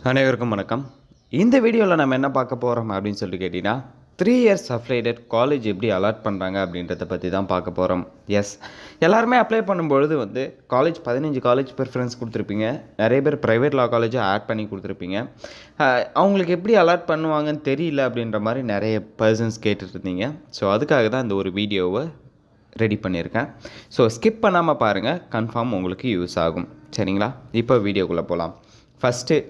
அனைவருக்கும் வணக்கம். இந்த வீடியோவில் நம்ம என்ன பார்க்க போகிறோம் அப்படின்னு சொல்லிட்டு கேட்டிங்கன்னா 3 இயர்ஸ் அப்ளைடட் காலேஜ் எப்படி அலாட் பண்ணுறாங்க அப்படின்றத பற்றி தான் பார்க்க போகிறோம். எஸ், எல்லாருமே அப்ளை பண்ணும்பொழுது காலேஜ் 15 காலேஜ் ப்ரிஃபரன்ஸ் கொடுத்துருப்பீங்க. நிறைய பேர் ப்ரைவேட் லா காலேஜை ஆட் பண்ணி கொடுத்துருப்பீங்க. அவங்களுக்கு எப்படி அலாட் பண்ணுவாங்கன்னு தெரியல அப்படின்ற மாதிரி நிறைய பர்சன்ஸ் கேட்டுட்ருந்தீங்க. ஸோ அதுக்காக தான் இந்த ஒரு வீடியோவை ரெடி பண்ணியிருக்கேன். ஸோ ஸ்கிப் பண்ணாமல் பாருங்கள், கன்ஃபார்ம் உங்களுக்கு யூஸ் ஆகும். சரிங்களா? இப்போ வீடியோக்குள்ளே போகலாம். ஃபஸ்ட்டு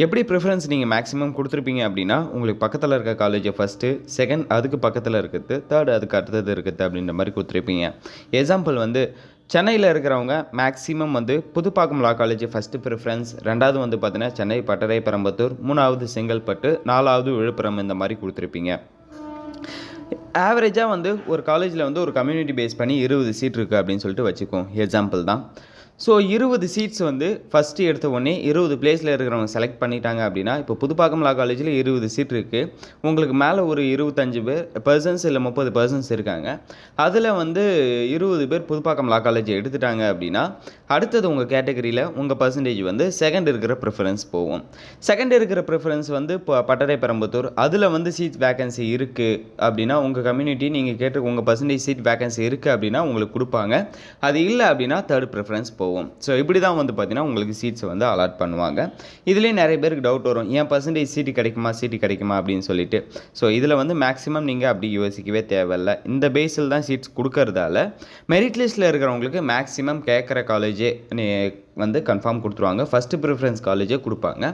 எப்படி ப்ரிஃபரன்ஸ் நீங்கள் மேக்ஸிமம் கொடுத்துருப்பீங்க அப்படின்னா, உங்களுக்கு பக்கத்தில் இருக்க காலேஜை ஃபஸ்ட்டு, செகண்ட் அதுக்கு பக்கத்தில் இருக்குது, தேர்ட் அதுக்கு அடுத்தது இருக்குது அப்படின்ற மாதிரி கொடுத்துருப்பீங்க. எக்ஸாம்பிள் சென்னையில் இருக்கிறவங்க மேக்ஸிமம் புதுப்பாக்கம் லா காலேஜ் ஃபஸ்ட்டு ப்ரிஃபரன்ஸ், ரெண்டாவது பார்த்தீங்கன்னா சென்னை பட்டறை பெரம்பத்தூர், மூணாவது செங்கல்பட்டு, நாலாவது விழுப்புரம் இந்த மாதிரி கொடுத்துருப்பீங்க. ஆவரேஜாக ஒரு காலேஜில் ஒரு கம்யூனிட்டி பேஸ் பண்ணி 20 சீட் இருக்குது அப்படின்னு சொல்லிட்டு வச்சுக்கோம். எக்ஸாம்பிள் தான். ஸோ 20 சீட்ஸ் ஃபஸ்ட்டு எடுத்த உடனே 20 பிளேஸில் இருக்கிறவங்க செலக்ட் பண்ணிட்டாங்க அப்படின்னா, இப்போ புதுப்பாக்கம் லா காலேஜில் 20 சீட் இருக்குது. உங்களுக்கு மேலே ஒரு 25 பர்சன்ஸ் இல்லை 30 பர்சன்ஸ் இருக்காங்க. அதில் 20 பேர் புதுப்பாக்கம் லா காலேஜ் எடுத்துட்டாங்க அப்படின்னா, அடுத்தது உங்கள் கேட்டகரியில் உங்கள் பர்சன்டேஜ் செகண்ட் இருக்கிற ப்ரிஃபரன்ஸ் போகும். செகண்ட் இருக்கிற ப்ரிஃபரன்ஸ் இப்போ பட்டறை பெரம்பத்தூர், அதில் சீட் வேகன்சி இருக்குது அப்படின்னா, உங்கள் கம்யூனிட்டி நீங்கள் கேட்டு உங்கள் பர்சன்டேஜ் சீட் வேகன்சி இருக்குது அப்படின்னா உங்களுக்கு கொடுப்பாங்க. அது இல்லை அப்படின்னா தேர்ட் ப்ரிஃபரன்ஸ் போகும். ஸோ இப்படி தான் பார்த்தீங்கன்னா உங்களுக்கு சீட்ஸை அலாட் பண்ணுவாங்க. இதுலேயே நிறைய பேருக்கு டவுட் வரும், ஏன் பர்சன்டேஜ் சீட்டு கிடைக்குமா அப்படின்னு சொல்லிட்டு. ஸோ இதில் மேக்ஸிமம் நீங்கள் அப்படி யோசிக்கவே தேவையில்லை. இந்த பேஸில் தான் சீட்ஸ் கொடுக்கறதால மெரிட் லிஸ்ட்டில் இருக்கிறவங்களுக்கு மேக்ஸிமம் கேட்குற காலேஜே கன்ஃபார்ம் கொடுத்துருவாங்க. ஃபஸ்ட்டு ப்ரிஃபரன்ஸ் காலேஜே கொடுப்பாங்க.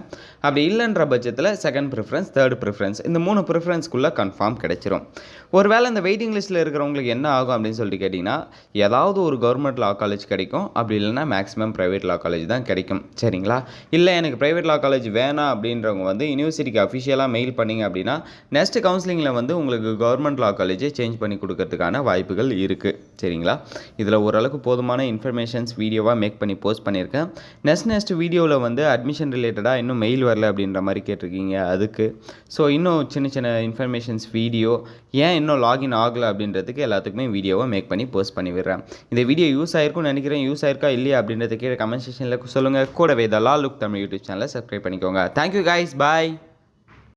அப்படி இல்லைன்ற பட்சத்தில் செகண்ட் ப்ரிஃபரன்ஸ், தேர்ட் ப்ரிஃபரன்ஸ், இந்த 3 ப்ரிஃபரன்ஸ்க்குள்ளே கன்ஃபார்ம் கிடைச்சிரும். ஒருவேளை இந்த வெயிட்டிங் லிஸ்ட்டில் இருக்கிறவங்களுக்கு என்ன ஆகும் அப்படின்னு சொல்லிட்டு கேட்டிங்கன்னா, ஏதாவது ஒரு கவர்மெண்ட் லா காலேஜ் கிடைக்கும். அப்படி இல்லைனா மேக்ஸிமம் ப்ரைவேட் லா காலேஜ் தான் கிடைக்கும். சரிங்களா? இல்லை எனக்கு ப்ரைவேட் லா காலேஜ் வேணாம் அப்படின்றவங்க யூனிவர்சிட்டிக்கு அஃபிஷியலாக மெயில் பண்ணிங்க அப்படின்னா, நெக்ஸ்ட் கவுன்சிலிங்கில் உங்களுக்கு கவர்மெண்ட் லா காலேஜே சேஞ்ச் பண்ணி கொடுக்கறதுக்கான வாய்ப்புகள் இருக்குது. சரிங்களா? இதில் ஓரளவுக்கு போதுமான இன்ஃபர்மேஷன்ஸ் வீடியோவாக மேக் பண்ணி போஸ்ட் பண்ணியிருக்கேன். நெக்ஸ்ட் வீடியோவில் அட்மிஷன் ரிலேட்டடாக இன்னும் மெயில் வரல அப்படின்ற மாதிரி கேட்டிருக்கீங்க. அதுக்கு ஸோ இன்னும் சின்ன இன்ஃபர்மேஷன்ஸ் வீடியோ, ஏன் இன்னும் லாகின் ஆகலை அப்படின்றதுக்கு எல்லாத்துக்குமே வீடியோவை மேக் பண்ணி போஸ்ட் பண்ணி விடுறேன். இந்த வீடியோ யூஸ் ஆயிருக்கும்னு நினைக்கிறேன். யூஸ் ஆயிருக்கா இல்லையா அப்படின்றத கீழே கமெண்ட் செக்ஷனில் சொல்லுங்கள். கூடவே த லா லுக் தமிழ் யூடியூப் சேனலை சப்ஸ்கிரைப் பண்ணிக்கோங்க. தேங்க்யூ கைஸ், பாய்.